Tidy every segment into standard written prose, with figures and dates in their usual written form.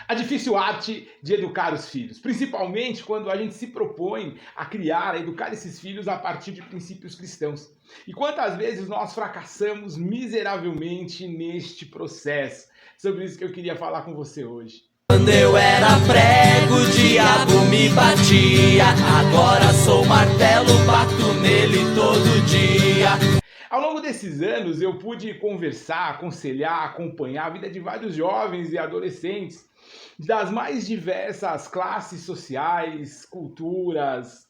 A difícil arte de educar os filhos, principalmente quando a gente se propõe a criar, a educar esses filhos a partir de princípios cristãos. E quantas vezes nós fracassamos miseravelmente neste processo? Sobre isso que eu queria falar com você hoje. Quando eu era prego, o diabo me batia. Agora sou martelo, bato nele todo dia. Ao longo desses anos, eu pude conversar, aconselhar, acompanhar a vida de vários jovens e adolescentes das mais diversas classes sociais, culturas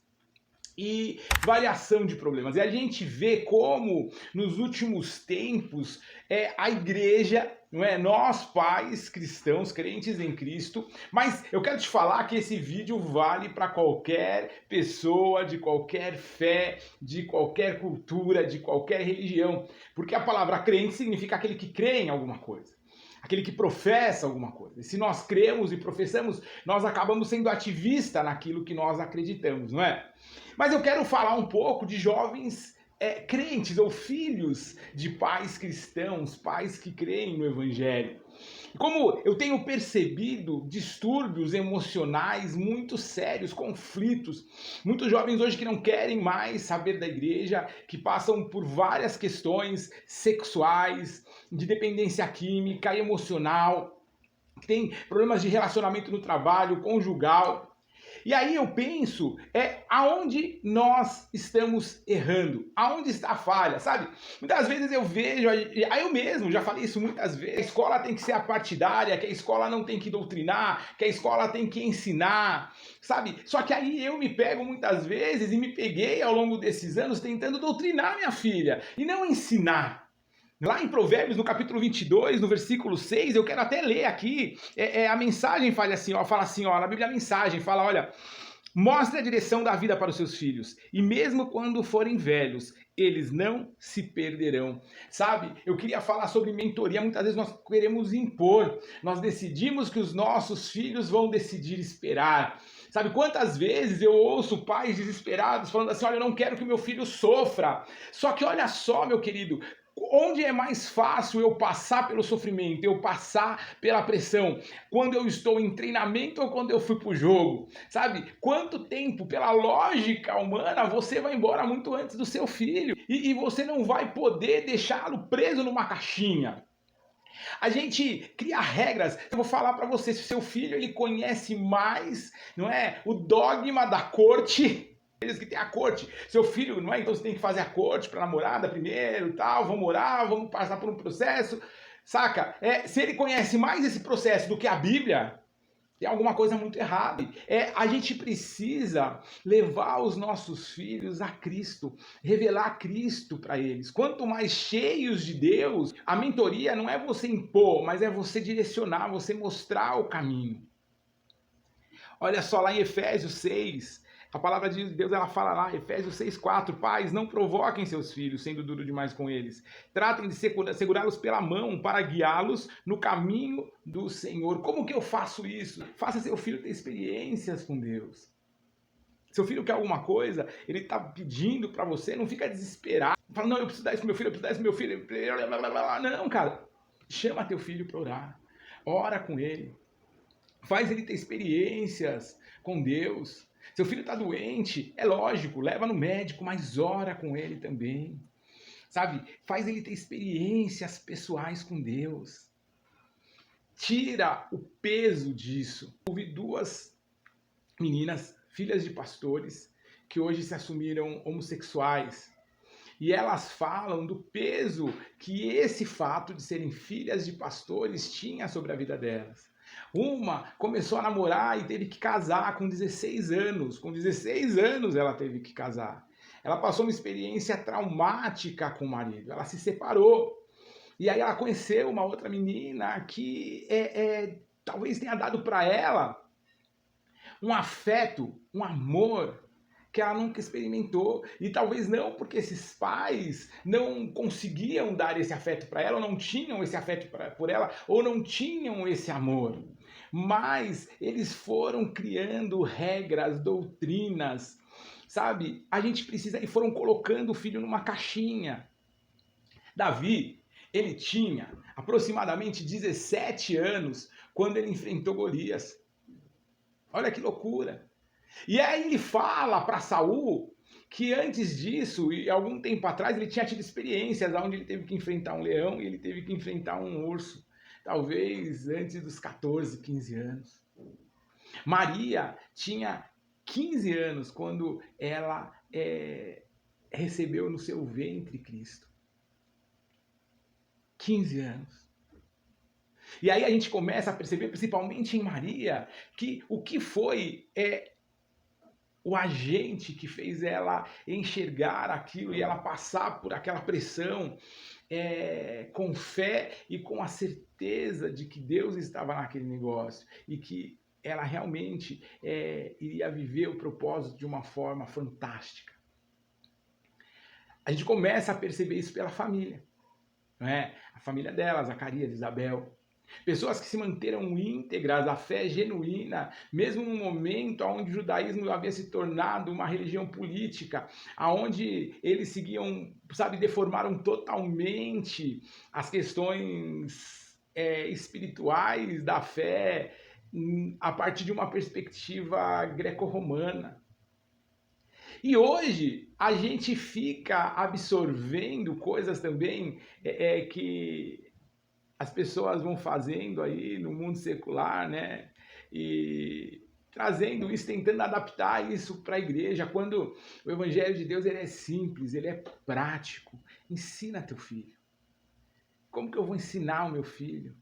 e variação de problemas. E a gente vê como, nos últimos tempos, a igreja, não é? Nós pais cristãos, crentes em Cristo, mas eu quero te falar que esse vídeo vale para qualquer pessoa, de qualquer fé, de qualquer cultura, de qualquer religião, porque a palavra crente significa aquele que crê em alguma coisa, aquele que professa alguma coisa. E se nós cremos e professamos, nós acabamos sendo ativistas naquilo que nós acreditamos, não é? Mas eu quero falar um pouco de jovens crentes ou filhos de pais cristãos, pais que creem no Evangelho. Como eu tenho percebido distúrbios emocionais muito sérios, conflitos, muitos jovens hoje que não querem mais saber da igreja, que passam por várias questões sexuais, de dependência química e emocional, que tem problemas de relacionamento no trabalho, conjugal. E aí eu penso, aonde nós estamos errando, aonde está a falha, sabe? Muitas vezes eu vejo, aí eu mesmo já falei isso muitas vezes, a escola tem que ser apartidária, que a escola não tem que doutrinar, que a escola tem que ensinar, sabe? Só que aí eu me pego muitas vezes e me peguei ao longo desses anos tentando doutrinar minha filha e não ensinar. Lá em Provérbios, no capítulo 22, no versículo 6, eu quero até ler aqui, a mensagem fala assim, na Bíblia a mensagem fala, olha, mostre a direção da vida para os seus filhos, e mesmo quando forem velhos, eles não se perderão. Sabe, eu queria falar sobre mentoria, muitas vezes nós queremos impor, nós decidimos que os nossos filhos vão decidir esperar. Sabe, quantas vezes eu ouço pais desesperados falando assim, olha, eu não quero que meu filho sofra. Só que olha só, meu querido, onde é mais fácil eu passar pelo sofrimento, eu passar pela pressão? Quando eu estou em treinamento ou quando eu fui pro jogo? Sabe? Quanto tempo, pela lógica humana, você vai embora muito antes do seu filho e você não vai poder deixá-lo preso numa caixinha. A gente cria regras. Eu vou falar para você, se o seu filho ele conhece mais, não é, o dogma da corte, eles que tem a corte, seu filho, não é? Então você tem que fazer a corte para namorada primeiro, tal, vamos orar, vamos passar por um processo, saca? Se ele conhece mais esse processo do que a Bíblia, tem alguma coisa muito errada. A gente precisa levar os nossos filhos a Cristo, revelar Cristo para eles. Quanto mais cheios de Deus, a mentoria não é você impor, mas é você direcionar, você mostrar o caminho. Olha só lá em Efésios 6, a palavra de Deus, ela fala lá, Efésios 6:4, pais, não provoquem seus filhos, sendo duro demais com eles. Tratem de segurá-los pela mão para guiá-los no caminho do Senhor. Como que eu faço isso? Faça seu filho ter experiências com Deus. Seu filho quer alguma coisa, ele está pedindo para você, não fica desesperado. Fala, não, eu preciso dar isso pro meu filho, eu preciso dar isso pro meu filho. Não, cara, chama teu filho para orar. Ora com ele. Faz ele ter experiências com Deus. Seu filho está doente, é lógico, leva no médico, mas ora com ele também. Sabe? Faz ele ter experiências pessoais com Deus. Tira o peso disso. Houve duas meninas, filhas de pastores, que hoje se assumiram homossexuais. E elas falam do peso que esse fato de serem filhas de pastores tinha sobre a vida delas. Uma começou a namorar e teve que casar com 16 anos. Com 16 anos ela teve que casar. Ela passou uma experiência traumática com o marido. Ela se separou. E aí ela conheceu uma outra menina que talvez tenha dado para ela um afeto, um amor que ela nunca experimentou, e talvez não porque esses pais não conseguiam dar esse afeto para ela, ou não tinham esse afeto por ela, ou não tinham esse amor, mas eles foram criando regras, doutrinas, sabe? A gente precisa, e foram colocando o filho numa caixinha. Davi, ele tinha aproximadamente 17 anos quando ele enfrentou Golias. Olha que loucura. E aí ele fala para Saul que antes disso, e algum tempo atrás, ele tinha tido experiências onde ele teve que enfrentar um leão e ele teve que enfrentar um urso, talvez antes dos 14, 15 anos. Maria tinha 15 anos quando ela recebeu no seu ventre Cristo. 15 anos. E aí a gente começa a perceber, principalmente em Maria, que o que foi o agente que fez ela enxergar aquilo e ela passar por aquela pressão com fé e com a certeza de que Deus estava naquele negócio e que ela realmente iria viver o propósito de uma forma fantástica. A gente começa a perceber isso pela família, não é? A família dela, Zacarias, Isabel. Pessoas que se manteram íntegras, a fé genuína, mesmo no momento onde o judaísmo havia se tornado uma religião política, onde eles seguiam, deformaram totalmente as questões espirituais da fé a partir de uma perspectiva greco-romana. E hoje a gente fica absorvendo coisas também que as pessoas vão fazendo aí no mundo secular, né? E trazendo isso, tentando adaptar isso para a igreja, quando o evangelho de Deus ele é simples, ele é prático. Ensina teu filho. Como que eu vou ensinar o meu filho?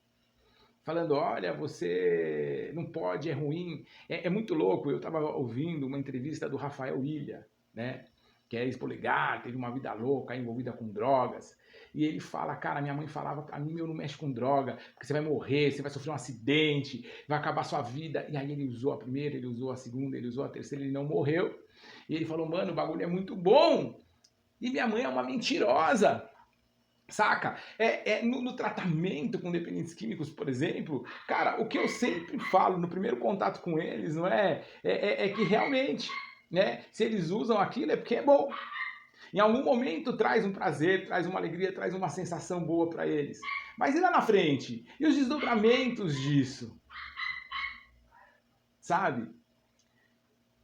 Falando, olha, você não pode, é ruim. É muito louco, eu estava ouvindo uma entrevista do Rafael Ilha, né? Que é ex-polegar, teve uma vida louca, envolvida com drogas. E ele fala, cara, minha mãe falava pra mim, meu, não mexe com droga, porque você vai morrer, você vai sofrer um acidente, vai acabar a sua vida. E aí ele usou a primeira, ele usou a segunda, ele usou a terceira, ele não morreu. E ele falou, mano, o bagulho é muito bom. E minha mãe é uma mentirosa. Saca? No tratamento com dependentes químicos, por exemplo, cara, o que eu sempre falo no primeiro contato com eles, não é que realmente, né, se eles usam aquilo é porque é bom. Em algum momento traz um prazer, traz uma alegria, traz uma sensação boa para eles. Mas e lá na frente? E os desdobramentos disso? Sabe?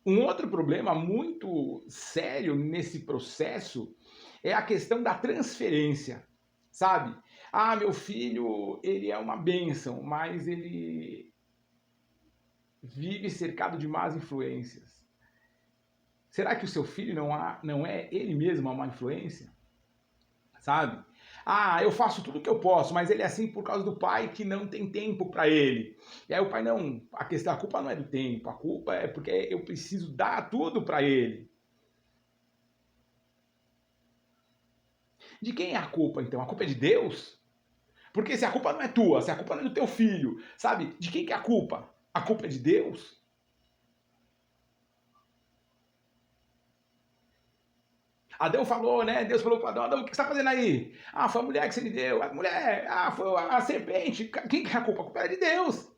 Um outro problema muito sério nesse processo é a questão da transferência. Sabe? Ah, meu filho, ele é uma bênção, mas ele vive cercado de más influências. Será que o seu filho não é ele mesmo uma má influência? Sabe? Ah, eu faço tudo o que eu posso, mas ele é assim por causa do pai que não tem tempo para ele. E aí o pai não, a culpa não é do tempo, a culpa é porque eu preciso dar tudo para ele. De quem é a culpa então? A culpa é de Deus? Porque se a culpa não é tua, se a culpa não é do teu filho, sabe? De quem que é a culpa? A culpa é de Deus? Adão falou, né? Deus falou para Adão, Adão, o que você está fazendo aí? Ah, foi a mulher que você me deu. A mulher, foi a serpente. Quem que é a culpa? A culpa é de Deus.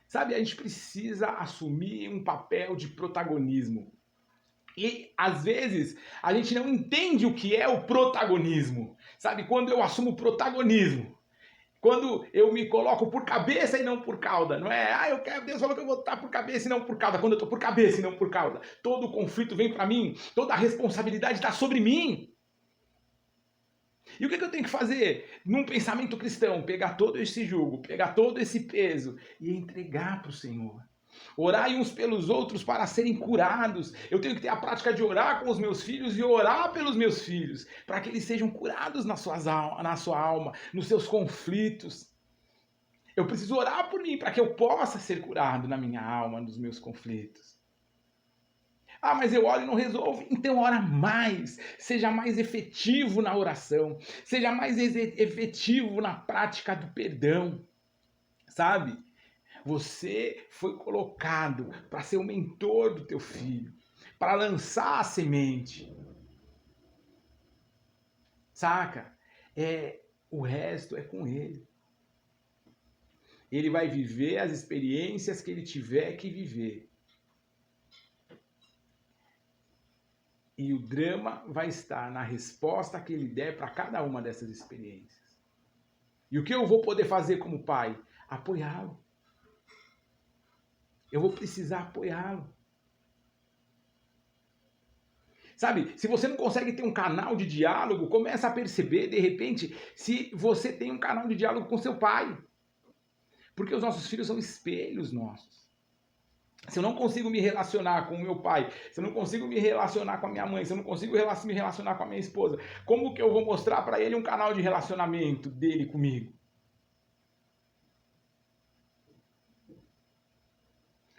Sabe, a gente precisa assumir um papel de protagonismo. E, às vezes, a gente não entende o que é o protagonismo. Sabe, quando eu assumo protagonismo, quando eu me coloco por cabeça e não por cauda, não é? Ah, Deus falou que eu vou estar por cabeça e não por cauda. Quando eu estou por cabeça e não por cauda, todo o conflito vem para mim, toda a responsabilidade está sobre mim. E o que eu tenho que fazer? Num pensamento cristão, pegar todo esse jugo, pegar todo esse peso e entregar para o Senhor. Orai uns pelos outros para serem curados. Eu tenho que ter a prática de orar com os meus filhos e orar pelos meus filhos, para que eles sejam curados na sua alma, nos seus conflitos. Eu preciso orar por mim para que eu possa ser curado na minha alma, nos meus conflitos. Ah, mas eu oro e não resolvo. Então ora mais. Seja mais efetivo na oração. Seja mais efetivo na prática do perdão. Sabe? Você foi colocado para ser o mentor do teu filho, para lançar a semente. Saca? O resto é com ele. Ele vai viver as experiências que ele tiver que viver. E o drama vai estar na resposta que ele der para cada uma dessas experiências. E o que eu vou poder fazer como pai? Apoiá-lo. Eu vou precisar apoiá-lo. Sabe, se você não consegue ter um canal de diálogo, começa a perceber, de repente, se você tem um canal de diálogo com seu pai. Porque os nossos filhos são espelhos nossos. Se eu não consigo me relacionar com o meu pai, se eu não consigo me relacionar com a minha mãe, se eu não consigo me relacionar com a minha esposa, como que eu vou mostrar para ele um canal de relacionamento dele comigo?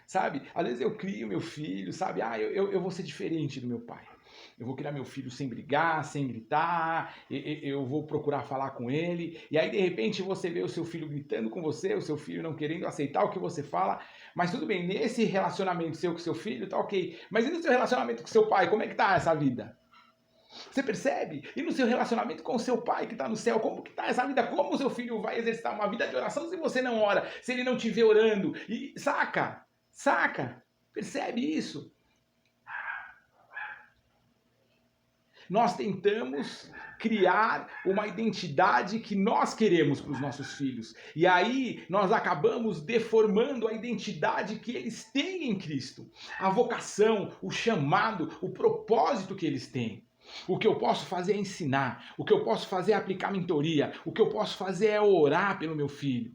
Sabe, às vezes eu crio meu filho, sabe, eu vou ser diferente do meu pai. Eu vou criar meu filho sem brigar, sem gritar, eu vou procurar falar com ele, e aí de repente você vê o seu filho gritando com você, o seu filho não querendo aceitar o que você fala, mas tudo bem, nesse relacionamento seu com seu filho, tá ok, mas e no seu relacionamento com seu pai, como é que tá essa vida? Você percebe? E no seu relacionamento com o seu pai que está no céu, como que está essa vida? Como o seu filho vai exercitar uma vida de oração se você não ora, se ele não te vê orando? E saca? Saca? Percebe isso? Nós tentamos criar uma identidade que nós queremos para os nossos filhos. E aí nós acabamos deformando a identidade que eles têm em Cristo. A vocação, o chamado, o propósito que eles têm. O que eu posso fazer é ensinar. O que eu posso fazer é aplicar mentoria. O que eu posso fazer é orar pelo meu filho.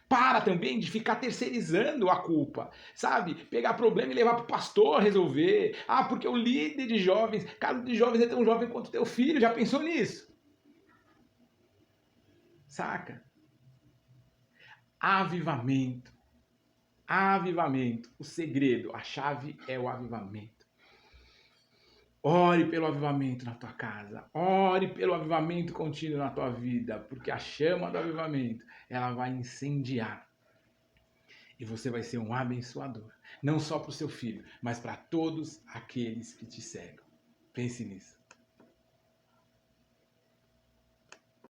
Para também de ficar terceirizando a culpa, sabe? Pegar problema e levar para o pastor resolver. Ah, porque o líder de jovens, cara, de jovens é tão jovem quanto teu filho, já pensou nisso? Saca? Avivamento. Avivamento. O segredo, a chave é o avivamento. Ore pelo avivamento na tua casa. Ore pelo avivamento contínuo na tua vida, porque a chama do avivamento, ela vai incendiar. E você vai ser um abençoador, não só para o seu filho, mas para todos aqueles que te cercam. Pense nisso.